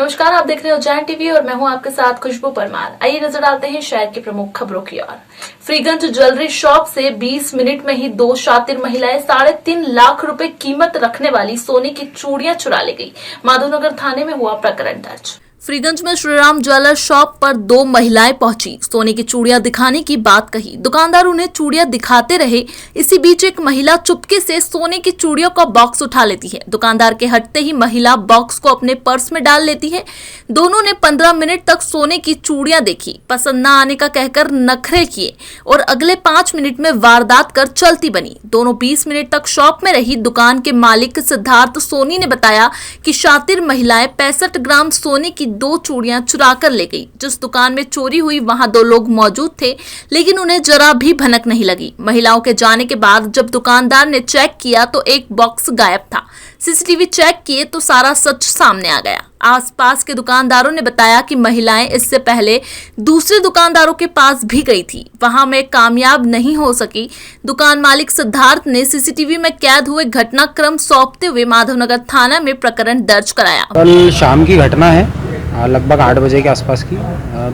नमस्कार, आप देख रहे हो उज्जैन टीवी और मैं हूं आपके साथ खुशबू परमार। आइए नजर डालते हैं शहर की प्रमुख खबरों की ओर। फ्रीगंज ज्वेलरी शॉप से 20 मिनट में ही दो शातिर महिलाएं 3.5 लाख रुपए कीमत रखने वाली सोने की चूड़ियां चुरा ले गई। माधवनगर थाने में हुआ प्रकरण दर्ज। फ्रीगंज में श्रीराम ज्वेलर शॉप पर दो महिलाएं पहुंची, सोने की चूड़ियां दिखाने की बात कही। दुकानदार उन्हें चूड़ियां दिखाते रहे। इसी बीच एक महिला चुपके से सोने की चूड़ियों का बॉक्स उठा लेती है। दुकानदार के हटते ही महिला बॉक्स को अपने पर्स में डाल लेती है। दोनों ने 15 मिनट तक सोने की चूड़ियां देखी, पसंद न आने का कहकर नखरे किए और अगले 5 मिनट में वारदात कर चलती बनी। दोनों 20 मिनट तक शॉप में रही। दुकान के मालिक सिद्धार्थ सोनी ने बताया कि शातिर महिलाएं 65 ग्राम सोने की 2 चूड़ियां चुरा कर ले गई। जिस दुकान में चोरी हुई वहां 2 लोग मौजूद थे, लेकिन उन्हें जरा भी भनक नहीं लगी। महिलाओं के जाने के बाद जब दुकानदार ने चेक किया तो एक बॉक्स गायब था। सीसीटीवी चेक किए तो सारा सच सामने आ गया। आसपास के दुकानदारों ने बताया कि महिलाएं इससे पहले दूसरे दुकानदारों के पास भी गई थी, वहां में कामयाब नहीं हो सकी। दुकान मालिक सिद्धार्थ ने सीसीटीवी में कैद हुए घटनाक्रम सौंपते हुए माधवनगर थाना में प्रकरण दर्ज कराया। कल शाम की घटना है, लगभग 8 बजे के आसपास की।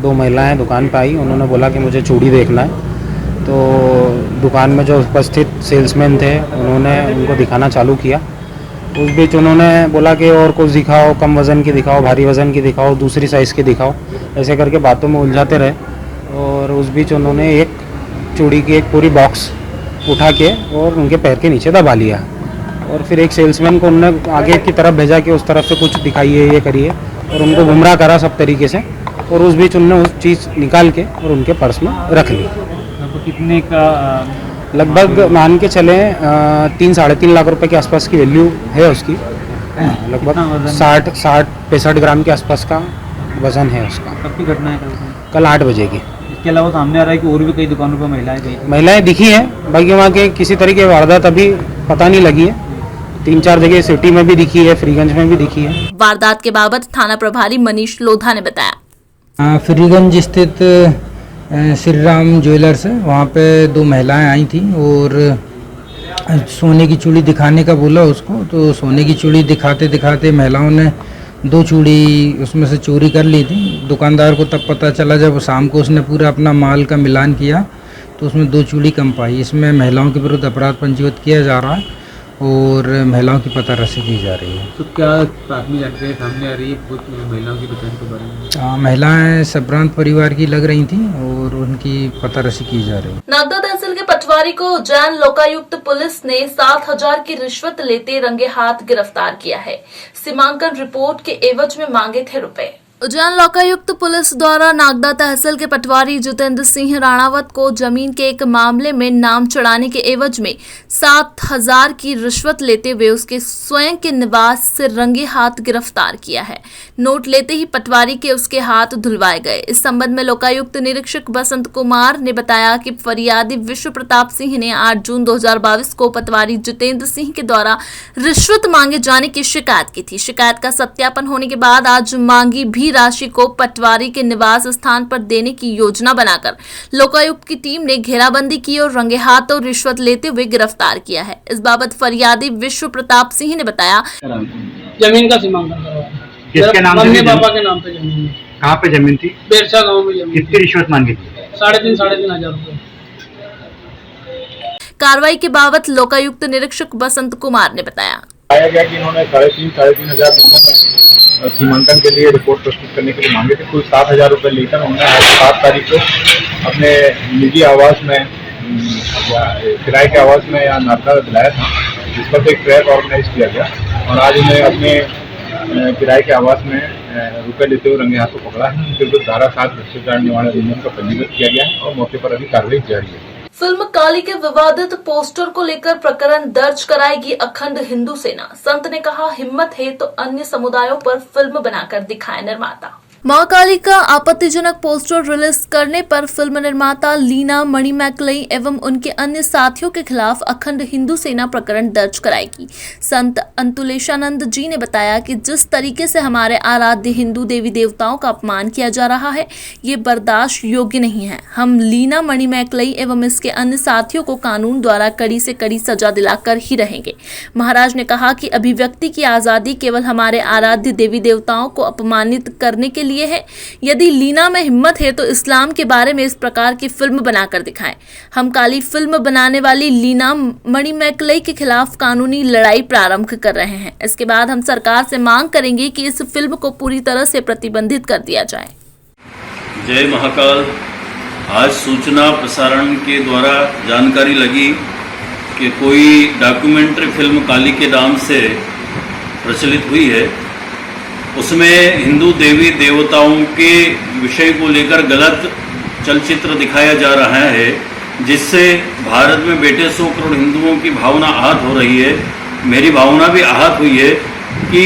2 महिलाएं दुकान पर आई। उन्होंने बोला कि मुझे चूड़ी देखना है, तो दुकान में जो उपस्थित सेल्समैन थे उन्होंने उनको दिखाना चालू किया। उस बीच उन्होंने बोला कि और कुछ दिखाओ, कम वज़न की दिखाओ, भारी वज़न की दिखाओ, दूसरी साइज़ की दिखाओ, ऐसे करके बातों में उलझाते रहे। और उस बीच उन्होंने एक चूड़ी की एक पूरी बॉक्स उठा के और उनके पैर के नीचे दबा लिया। और फिर एक सेल्समैन को उन्होंने आगे की तरफ भेजा कि उस तरफ से कुछ दिखाइए, ये करिए, और उनको गुमराह करा सब तरीके से। और उस बीच उन्होंने उस चीज़ निकाल के और उनके पर्स में रख ली। कितने का लगभग मान के चले 3-3.5 लाख रुपए के आसपास की वैल्यू है उसकी। लगभग 60-65 ग्राम के आसपास का वजन है उसका। कब की घटना है? कल 8 बजे की। इसके अलावा सामने आ रहा है कि और भी कई दुकानों पर महिलाएं गई थी। महिलाएं दिखी हैं, बाकी वहाँ के किसी तरह की वारदात अभी पता नहीं लगी है। 3-4 जगह सिटी में भी दिखी है, फ्रीगंज में भी दिखी है। वारदात के बाबत थाना प्रभारी मनीष लोधा ने बताया। फ्रीगंज स्थित श्रीराम ज्वेलर्स है, वहाँ पे 2 महिलाएं आई थी और सोने की चूड़ी दिखाने का बोला उसको। तो सोने की चूड़ी दिखाते दिखाते महिलाओं ने 2 चूड़ी उसमें से चोरी कर ली थी। दुकानदार को तब पता चला जब शाम को उसने पूरा अपना माल का मिलान किया तो उसमें 2 चूड़ी कम पाई। इसमें महिलाओं के विरुद्ध अपराध पंजीबद्ध किया जा रहा है और महिलाओं की पताराशी की जा रही है। तो क्या प्राथमिक जानकारी सामने आ रही है कुछ महिलाओं की पहचान के बारे में? महिलाएं संभ्रांत परिवार की लग रही थी और उनकी पताराशी की जा रही है। नागदा तहसील के पटवारी को उज्जैन लोकायुक्त पुलिस ने 7,000 की रिश्वत लेते रंगे हाथ गिरफ्तार किया है। सीमांकन रिपोर्ट के एवज में मांगे थे रुपए। उज्जैन लोकायुक्त पुलिस द्वारा नागदा तहसील के पटवारी जितेंद्र सिंह राणावत को जमीन के एक मामले में नाम चढ़ाने के एवज में 7,000 की रिश्वत लेते हुए उसके स्वयं के निवास से रंगे हाथ गिरफ्तार किया है। नोट लेते ही पटवारी के उसके हाथ धुलवाए गए। इस संबंध में लोकायुक्त निरीक्षक बसंत कुमार ने बताया कि फरियादी विश्व प्रताप सिंह ने 8 जून 2022 को पटवारी जितेंद्र सिंह के द्वारा रिश्वत मांगे जाने की शिकायत की थी। शिकायत का सत्यापन होने के बाद आज मांगी भी राशि को पटवारी के निवास स्थान पर देने की योजना बनाकर लोकायुक्त की टीम ने घेराबंदी की और रंगे हाथों रिश्वत लेते हुए गिरफ्तार किया है। इस बाबत फरियादी विश्व प्रताप सिंह ने बताया, जमीन का सीमांकन करवाया। किसके नाम से? मम्मी पापा के नाम पे जमीन है। कहाँ पे जमीन थी? बेरसा गांव में जमीन। कितनी रिश्वत मांगी थी? 3,500 रुपए। कार्रवाई के बाबत लोकायुक्त निरीक्षक बसंत कुमार ने बताया, पाया गया कि इन्होंने 3,500 दोनों में सीमांकन के लिए रिपोर्ट प्रस्तुत करने के लिए मांगे थे। कुल 7,000 रुपये लेकर उन्होंने आज 7 तारीख को अपने निजी आवास में या किराए के आवास में या नाश्ता दिलाया था, जिस पर एक ट्रैप ऑर्गेनाइज किया गया और आज उन्हें अपने किराए के आवास में रुपये लेते हुए रंगे हाथों पकड़ा है। उनके विरुद्ध धारा 7 भ्रष्टाचार निवारण अधिनियम का पंजीकृत किया गया है और मौके पर अभी कार्रवाई जारी है। फिल्म काली के विवादित पोस्टर को लेकर प्रकरण दर्ज कराएगी अखंड हिंदू सेना। संत ने कहा, हिम्मत है तो अन्य समुदायों पर फिल्म बनाकर दिखाए निर्माता। महाकाली का आपत्तिजनक पोस्टर रिलीज करने पर फिल्म निर्माता लीना मणिमैकलई एवं उनके अन्य साथियों के खिलाफ अखंड हिंदू सेना प्रकरण दर्ज कराएगी। संत अंतुलेशानंद जी ने बताया कि जिस तरीके से हमारे आराध्य हिंदू देवी देवताओं का अपमान किया जा रहा है, ये बर्दाश्त योग्य नहीं है। हम लीना मणिमैकलई एवं इसके अन्य साथियों को कानून द्वारा कड़ी से कड़ी सजा दिलाकर ही रहेंगे। महाराज ने कहा कि अभिव्यक्ति की आजादी केवल हमारे आराध्य देवी देवताओं को अपमानित करने के लिए है। यदि लीना में हिम्मत है तो इस्लाम के बारे में इस प्रकार की फिल्म बनाकर दिखाएं। हम काली फिल्म बनाने वाली लीना मणिमैकलई के खिलाफ कानूनी लड़ाई प्रारंभ कर रहे हैं। इसके बाद हम सरकार से मांग करेंगे कि इस फिल्म को पूरी तरह से प्रतिबंधित कर दिया जाए। जय महाकाल। आज सूचना प्रसारण के द्वारा जानकारी लगी कि कोई डॉक्यूमेंट्री फिल्म काली के नाम से प्रचलित हुई है। उसमें हिंदू देवी देवताओं के विषय को लेकर गलत चलचित्र दिखाया जा रहा है, जिससे भारत में बैठे 100 करोड़ हिंदुओं की भावना आहत हो रही है। मेरी भावना भी आहत हुई है कि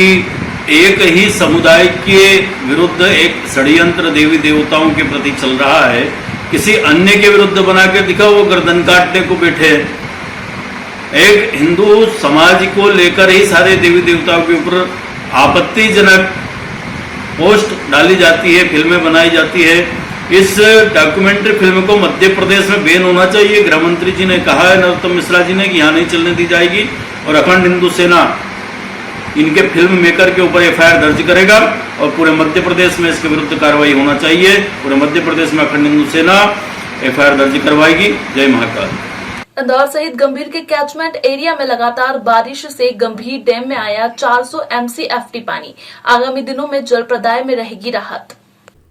एक ही समुदाय के विरुद्ध एक षड्यंत्र देवी देवताओं के प्रति चल रहा है। किसी अन्य के विरुद्ध बना के दिखा, वो गर्दन काटने को बैठे। एक हिंदू समाज को लेकर ही सारे देवी देवताओं के ऊपर आपत्तिजनक पोस्ट डाली जाती है, फिल्में बनाई जाती है। इस डॉक्यूमेंट्री फिल्म को मध्य प्रदेश में बैन होना चाहिए। गृह मंत्री जी ने कहा है, नरोत्तम मिश्रा जी ने, कि यहाँ नहीं चलने दी जाएगी और अखंड हिंदू सेना इनके फिल्म मेकर के ऊपर एफआईआर दर्ज करेगा और पूरे मध्य प्रदेश में इसके विरुद्ध कार्रवाई होना चाहिए। पूरे मध्य प्रदेश में अखंड हिंदू सेना एफआईआर दर्ज करवाएगी। जय महाकाल। इंदौर सहित गंभीर के कैचमेंट एरिया में लगातार बारिश से गंभीर डैम में आया 400 MCFT पानी। आगामी दिनों में जल प्रदाय में रहेगी राहत।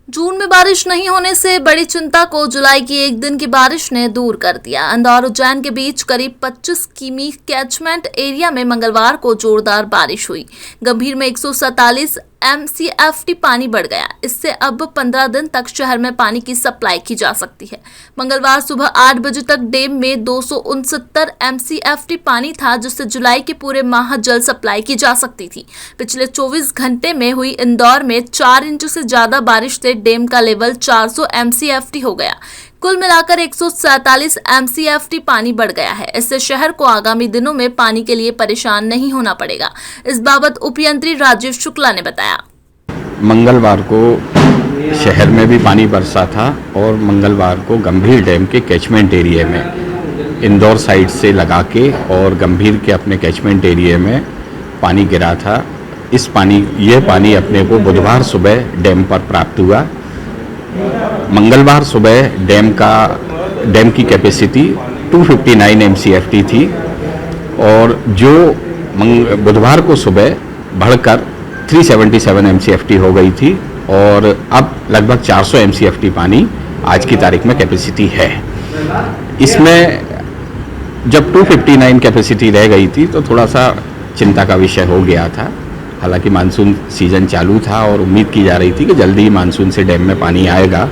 जून में बारिश नहीं होने से बड़ी चिंता को जुलाई की एक दिन की बारिश ने दूर कर दिया। इंदौर उज्जैन के बीच करीब 25 किमी कैचमेंट एरिया में मंगलवार को जोरदार बारिश हुई। गंभीर में 147 MCFT पानी बढ़ गया। इससे अब 15 दिन तक शहर में पानी की सप्लाई की जा सकती है। मंगलवार सुबह 8 बजे तक डैम में 269 MCFT पानी था, जिससे जुलाई के पूरे माह जल सप्लाई की जा सकती थी। पिछले 24 घंटे में हुई इंदौर में 4 इंच से ज्यादा बारिश से डैम का लेवल 400 MCFT हो गया। कुल मिलाकर 147 MCFT पानी बढ़ गया है। इससे शहर को आगामी दिनों में पानी के लिए परेशान नहीं होना पड़ेगा। इस बाबत उपयंत्री राजीव शुक्ला ने बताया। मंगलवार को शहर में भी पानी बरसा था और मंगलवार को गंभीर डैम के कैचमेंट एरिया में इंदौर साइड से लगा के और गंभीर के अपने कैचमेंट एरिया में पानी गिरा था। यह पानी अपने को बुधवार सुबह डैम पर प्राप्त हुआ। मंगलवार सुबह डैम की कैपेसिटी 259 MCFT थी और जो बुधवार को सुबह बढ़कर 377 MCFT हो गई थी और अब लगभग 400 MCFT पानी आज की तारीख में कैपेसिटी है। इसमें जब 259 कैपेसिटी रह गई थी तो थोड़ा सा चिंता का विषय हो गया था। हालांकि मानसून सीजन चालू था और उम्मीद की जा रही थी कि जल्दी ही मानसून से डैम में पानी आएगा,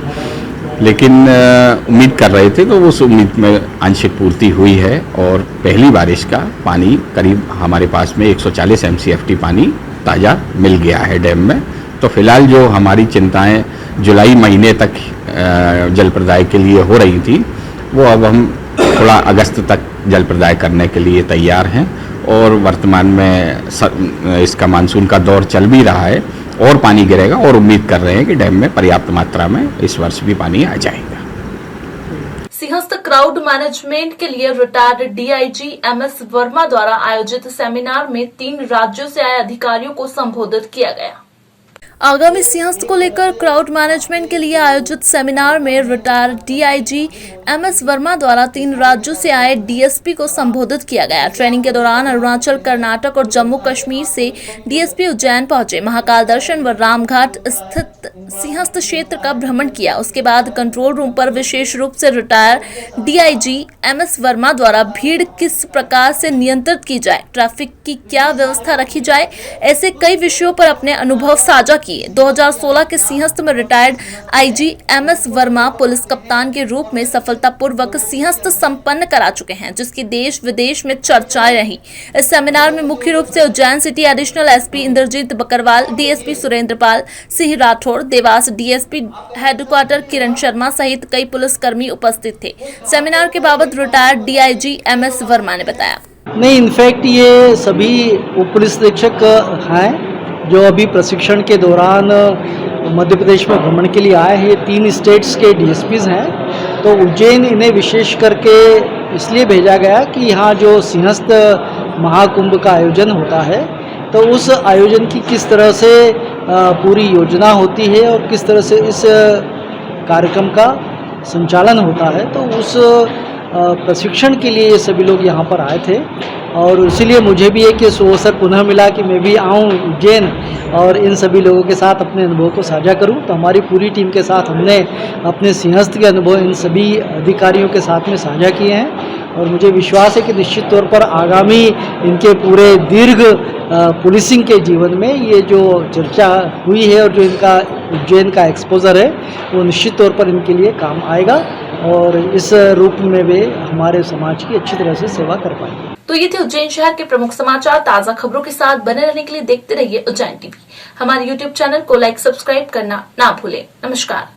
लेकिन उम्मीद कर रहे थे तो उस उम्मीद में आंशिक पूर्ति हुई है और पहली बारिश का पानी करीब हमारे पास में 140 MCFT पानी ताज़ा मिल गया है डैम में। तो फिलहाल जो हमारी चिंताएं जुलाई महीने तक जल प्रदाय के लिए हो रही थी, वो अब हम थोड़ा अगस्त तक जल प्रदाय करने के लिए तैयार हैं और वर्तमान में इसका मानसून का दौर चल भी रहा है और पानी गिरेगा और उम्मीद कर रहे हैं कि डैम में पर्याप्त मात्रा में इस वर्ष भी पानी आ जाएगा। सिंहस्थ क्राउड मैनेजमेंट के लिए रिटायर्ड DIG MS वर्मा द्वारा आयोजित सेमिनार में 3 राज्यों से आए अधिकारियों को संबोधित किया गया। आगामी सिंहस्थ को लेकर क्राउड मैनेजमेंट के लिए आयोजित सेमिनार में रिटायर्ड DIG MS वर्मा द्वारा 3 राज्यों से आए DSP को संबोधित किया गया। ट्रेनिंग के दौरान अरुणाचल, कर्नाटक और जम्मू कश्मीर से DSP उज्जैन पहुंचे, महाकाल दर्शन व रामघाट स्थित सिंहस्थ क्षेत्र का भ्रमण किया। उसके बाद कंट्रोल रूम पर विशेष रूप से रिटायर्ड DIG MS वर्मा द्वारा भीड़ किस प्रकार से नियंत्रित की जाए, ट्रैफिक की क्या व्यवस्था रखी जाए, ऐसे कई विषयों पर अपने अनुभव साझा किए। किए। 2016 के सिंहस्थ में retired IG MS Verma police कप्तान के रूप में सफलतापूर्वक सिंहस्थ संपन्न करा चुके हैं, जिसकी देश विदेश में चर्चाएं रही। इस सेमिनार में मुख्य रूप से Ujjain city additional SP Indrajeet Bakarwal, DSP Surendrapal Singh Rathore, Dewas DSP headquarter Kiran Sharma सहित कई पुलिसकर्मी उपस्थित थे। सेमिनार के बाबत रिटायर्ड DIG MS वर्मा ने बताया। नहीं, इनफैक्ट ये सभी उप पुलिस अधीक्षक हैं जो अभी प्रशिक्षण के दौरान मध्य प्रदेश में भ्रमण के लिए आए हैं। ये 3 स्टेट्स के DSPs हैं। तो उज्जैन इन्हें विशेष करके इसलिए भेजा गया कि यहाँ जो सिंहस्थ महाकुंभ का आयोजन होता है, तो उस आयोजन की किस तरह से पूरी योजना होती है और किस तरह से इस कार्यक्रम का संचालन होता है, तो उस प्रशिक्षण के लिए ये सभी लोग यहाँ पर आए थे। और इसीलिए मुझे भी एक अवसर पुनः मिला कि मैं भी आऊँ उज्जैन और इन सभी लोगों के साथ अपने अनुभव को साझा करूँ। तो हमारी पूरी टीम के साथ हमने अपने सिंहस्थ के अनुभव इन सभी अधिकारियों के साथ में साझा किए हैं। और मुझे विश्वास है कि निश्चित तौर पर आगामी इनके पूरे दीर्घ पुलिसिंग के जीवन में ये जो चर्चा हुई है और जो इनका उज्जैन का एक्सपोजर है, वो निश्चित तौर पर इनके लिए काम आएगा और इस रूप में वे हमारे समाज की अच्छी तरह से सेवा कर पाएंगे। तो ये थे उज्जैन शहर के प्रमुख समाचार। ताजा खबरों के साथ बने रहने के लिए देखते रहिए उज्जैन TV। हमारे YouTube चैनल को लाइक सब्सक्राइब करना ना भूलें। नमस्कार।